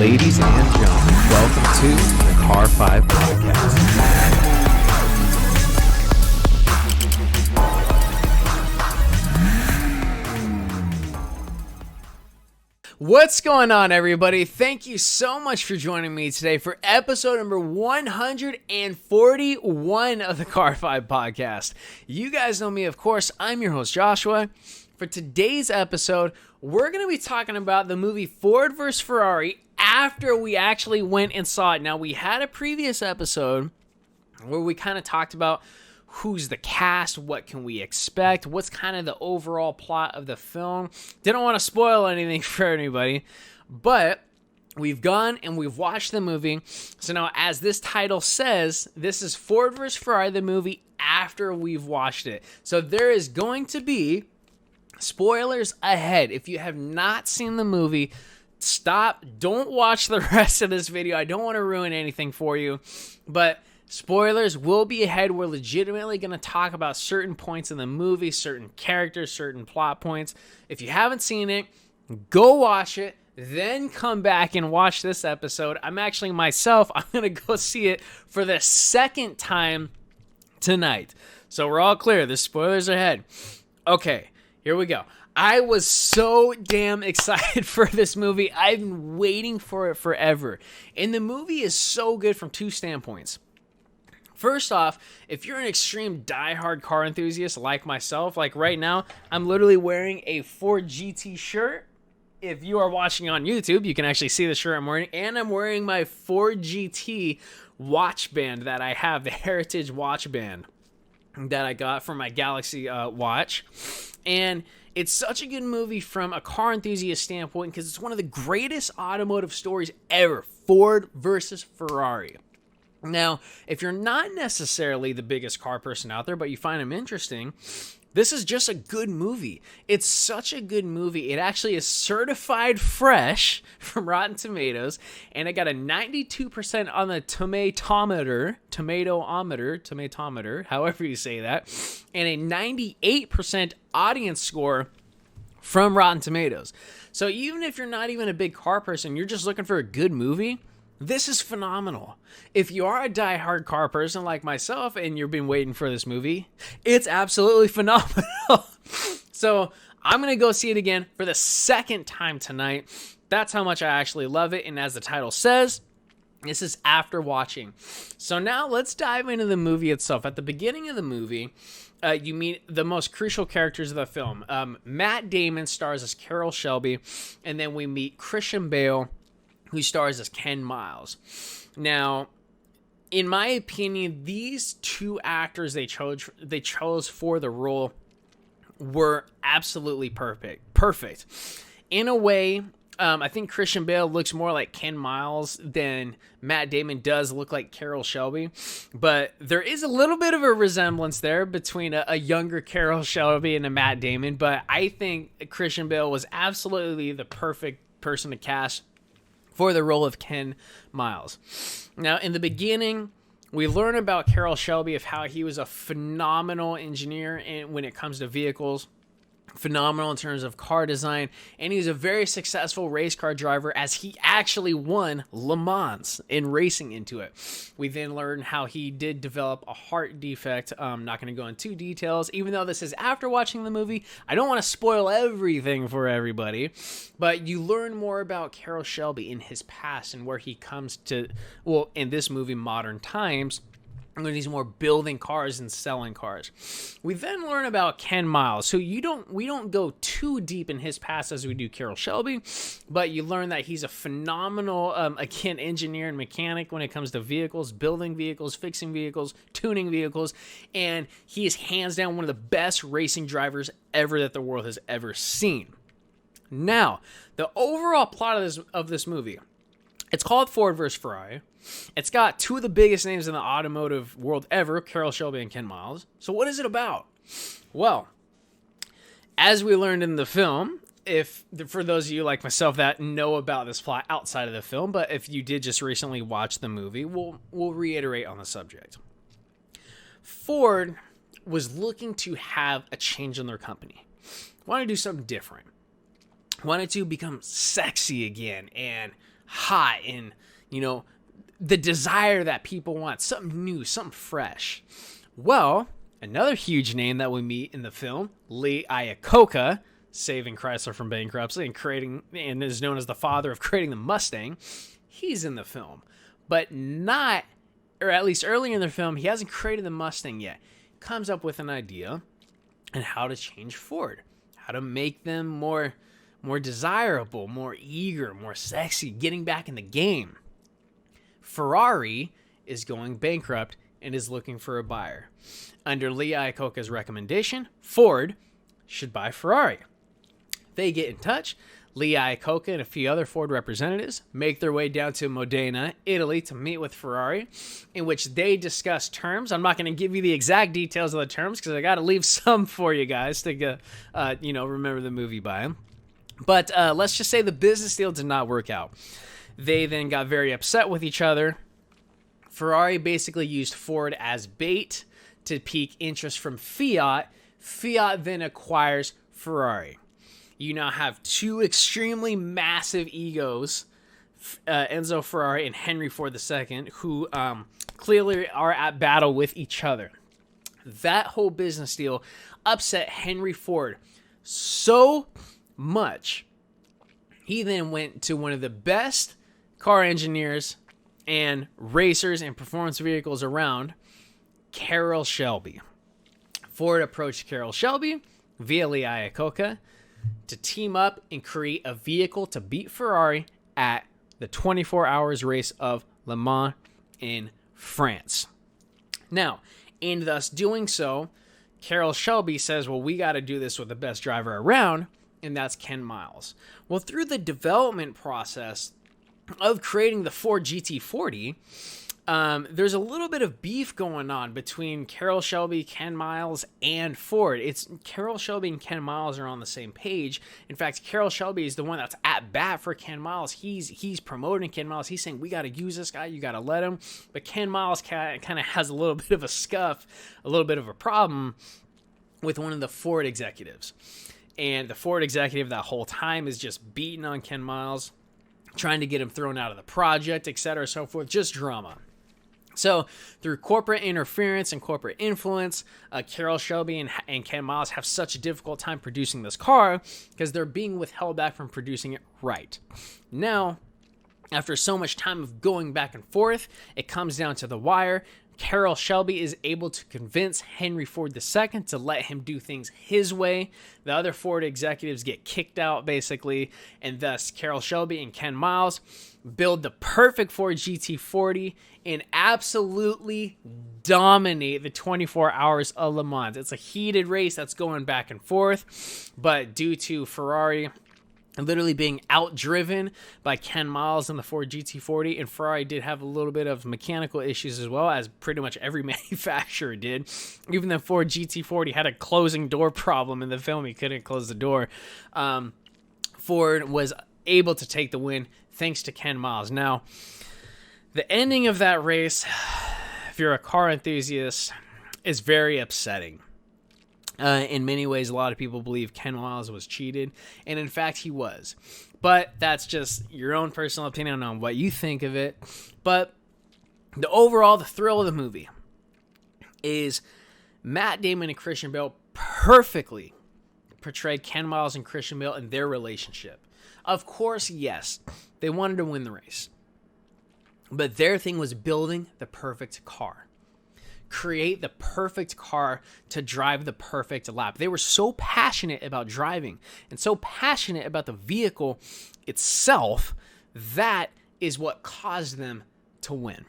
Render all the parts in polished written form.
Ladies and gentlemen, welcome to the Car 5 Podcast. What's going on, everybody? Thank you so much for joining me today for episode number 141 of the Car 5 Podcast. You guys know me, of course. I'm your host, Joshua. For today's episode, we're going to be talking about the movie Ford vs. Ferrari after we actually went and saw it. Now, we had a previous episode where we kind of talked about who's the cast, what can we expect, what's kind of the overall plot of the film. Didn't want to spoil anything for anybody, but we've gone and we've watched the movie. So now, as this title says, this is Ford vs. Ferrari, the movie, after we've watched it. So there is going to be spoilers ahead. If you have not seen the movie, stop. Don't watch the rest of this video. I don't want to ruin anything for you, but spoilers will be ahead. We're legitimately going to talk about certain points in the movie, certain characters, certain plot points. If you haven't seen it, go watch it, then come back and watch this episode. I'm going to go see it for the second time tonight. So we're all clear. The spoilers are ahead. Okay, here we go. I was so damn excited for this movie. I've been waiting for it forever. And the movie is so good from two standpoints. First off, if you're an extreme diehard car enthusiast like myself, like right now, I'm literally wearing a Ford GT shirt. If you are watching on YouTube, you can actually see the shirt I'm wearing. And I'm wearing my Ford GT watch band that I have, the Heritage watch band that I got from my Galaxy watch. And it's such a good movie from a car enthusiast standpoint because it's one of the greatest automotive stories ever, Ford versus Ferrari. Now, if you're not necessarily the biggest car person out there, but you find them interesting, this is just a good movie. It's such a good movie. It actually is certified fresh from Rotten Tomatoes, and it got a 92% on the Tomatometer, however you say that, and a 98% audience score from Rotten Tomatoes. So even if you're not even a big car person, you're just looking for a good movie, this is phenomenal. If you are a diehard car person like myself and you've been waiting for this movie, it's absolutely phenomenal. So I'm going to go see it again for the second time tonight. That's how much I actually love it. And as the title says, this is after watching. So now let's dive into the movie itself. At the beginning of the movie, you meet the most crucial characters of the film. Matt Damon stars as Carroll Shelby, and then we meet Christian Bale, who stars as Ken Miles. Now, in my opinion, these two actors they chose for the role were absolutely perfect. In a way, I think Christian Bale looks more like Ken Miles than Matt Damon does look like Carroll Shelby. But there is a little bit of a resemblance there between a younger Carroll Shelby and a Matt Damon. But I think Christian Bale was absolutely the perfect person to cast for the role of Ken Miles. Now, in the beginning, we learn about Carroll Shelby, of how he was a phenomenal engineer when it comes to vehicles, phenomenal in terms of car design, and he's a very successful race car driver as he actually won Le Mans in racing into it. We then learn how he did develop a heart defect. I'm not going to go into details, even though this is after watching the movie. I don't want to spoil everything for everybody, but you learn more about Carroll Shelby in his past and where he comes to, well, in this movie, modern times, when he's more building cars and selling cars. We then learn about Ken Miles. So we don't go too deep in his past as we do Carroll Shelby, but you learn that he's a phenomenal, again, engineer and mechanic when it comes to vehicles, building vehicles, fixing vehicles, tuning vehicles, and he is hands down one of the best racing drivers ever that the world has ever seen. Now, the overall plot of this movie, it's called Ford vs. Ferrari. It's got two of the biggest names in the automotive world ever, Carroll Shelby and Ken Miles. So what is it about? Well, as we learned in the film, for those of you like myself that know about this plot outside of the film, but if you did just recently watch the movie, we'll reiterate on the subject. Ford was looking to have a change in their company. Wanted to do something different. Wanted to become sexy again and hot and, the desire that people want, something new, something fresh. Well, another huge name that we meet in the film, Lee Iacocca, saving Chrysler from bankruptcy and is known as the father of creating the Mustang. He's in the film, but not, or at least early in the film, he hasn't created the Mustang yet. Comes up with an idea on how to change Ford, how to make them more desirable, more eager, more sexy, getting back in the game. Ferrari is going bankrupt and is looking for a buyer. Under Lee Iacocca's recommendation, Ford should buy Ferrari. They get in touch. Lee Iacocca and a few other Ford representatives make their way down to Modena, Italy, to meet with Ferrari, in which they discuss terms. I'm not going to give you the exact details of the terms because I got to leave some for you guys to, remember the movie by them. But let's just say the business deal did not work out. They then got very upset with each other. Ferrari basically used Ford as bait to pique interest from Fiat. Fiat then acquires Ferrari. You now have two extremely massive egos, Enzo Ferrari and Henry Ford II, who clearly are at battle with each other. That whole business deal upset Henry Ford so much. He then went to one of the best car engineers and racers and performance vehicles around, Carroll Shelby. Ford approached Carroll Shelby via Lee Iacocca to team up and create a vehicle to beat Ferrari at the 24 hours race of Le Mans in France. Now, in thus doing so, Carroll Shelby says, well, we got to do this with the best driver around, and that's Ken Miles. Well, through the development process of creating the Ford GT40, there's a little bit of beef going on between Carroll Shelby, Ken Miles, and Ford. It's Carroll Shelby and Ken Miles are on the same page. In fact, Carroll Shelby is the one that's at bat for Ken Miles. He's promoting Ken Miles. He's saying, we got to use this guy. You got to let him. But Ken Miles kind of has a little bit of a scuff, a little bit of a problem with one of the Ford executives. And the Ford executive that whole time is just beating on Ken Miles, trying to get him thrown out of the project, etc., so forth. Just drama. So through corporate interference and corporate influence, Carroll Shelby and Ken Miles have such a difficult time producing this car because they're being withheld back from producing it right. Now, after so much time of going back and forth, it comes down to the wire. Carroll Shelby is able to convince Henry Ford II to let him do things his way. The other Ford executives get kicked out, basically, and thus Carroll Shelby and Ken Miles build the perfect Ford GT40 and absolutely dominate the 24 hours of Le Mans. It's a heated race that's going back and forth, but due to Ferrari literally being outdriven by Ken Miles in the Ford GT40, and Ferrari did have a little bit of mechanical issues as well, as pretty much every manufacturer did. Even the Ford GT40 had a closing door problem in the film. He couldn't close the door. Ford was able to take the win thanks to Ken Miles. Now, the ending of that race, if you're a car enthusiast, is very upsetting. In many ways, a lot of people believe Ken Miles was cheated, and in fact, he was. But that's just your own personal opinion on what you think of it. But the thrill of the movie is Matt Damon and Christian Bale perfectly portrayed Ken Miles and Christian Bale and their relationship. Of course, yes, they wanted to win the race, but their thing was building the perfect car. Create the perfect car to drive the perfect lap. They were so passionate about driving and so passionate about the vehicle itself, that is what caused them to win.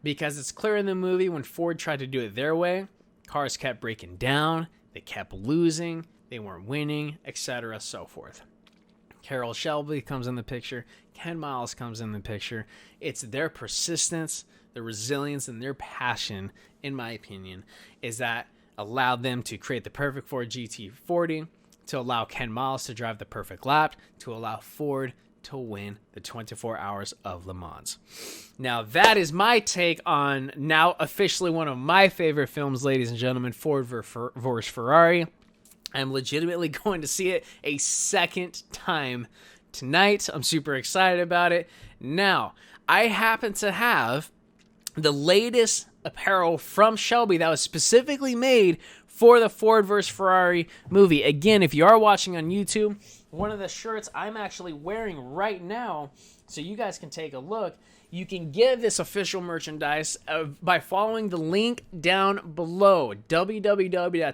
Because it's clear in the movie when Ford tried to do it their way, cars kept breaking down, they kept losing, they weren't winning, etc., so forth. Carroll Shelby comes in the picture, Ken Miles comes in the picture. It's their persistence, their resilience, and their passion, in my opinion, is that allowed them to create the perfect Ford GT40, to allow Ken Miles to drive the perfect lap, to allow Ford to win the 24 hours of Le Mans. Now, that is my take on now officially one of my favorite films, ladies and gentlemen, Ford vs. Ferrari. I'm legitimately going to see it a second time tonight. I'm super excited about it. Now, I happen to have the latest apparel from Shelby that was specifically made for the Ford vs. Ferrari movie. Again, if you are watching on YouTube, one of the shirts I'm actually wearing right now, so you guys can take a look, you can get this official merchandise by following the link down below, www.tog.com.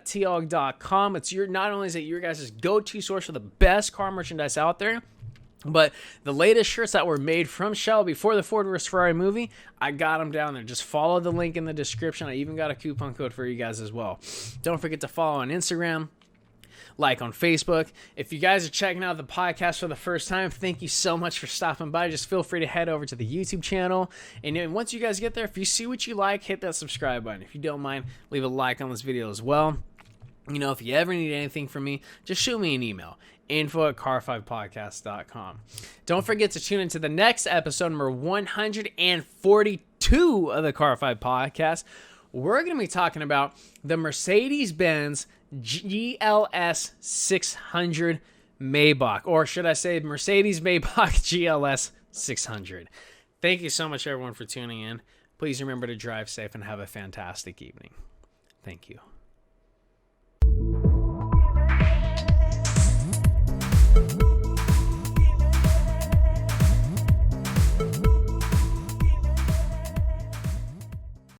It's not only is it your guys' go-to source for the best car merchandise out there, but the latest shirts that were made from Shelby for the Ford vs. Ferrari movie, I got them down there. Just follow the link in the description. I even got a coupon code for you guys as well. Don't forget to follow on Instagram, like on Facebook. If you guys are checking out the podcast for the first time, thank you so much for stopping by. Just feel free to head over to the YouTube channel. And then once you guys get there, if you see what you like, hit that subscribe button. If you don't mind, leave a like on this video as well. You know, if you ever need anything from me, just shoot me an email. info@car5podcast.com. Don't forget to tune into the next episode, number 142 of the Car 5 podcast. We're going to be talking about the Mercedes-Benz GLS 600 Maybach, or should I say Mercedes Maybach GLS 600. Thank you so much, everyone, for tuning in. Please remember to drive safe and have a fantastic evening. Thank you.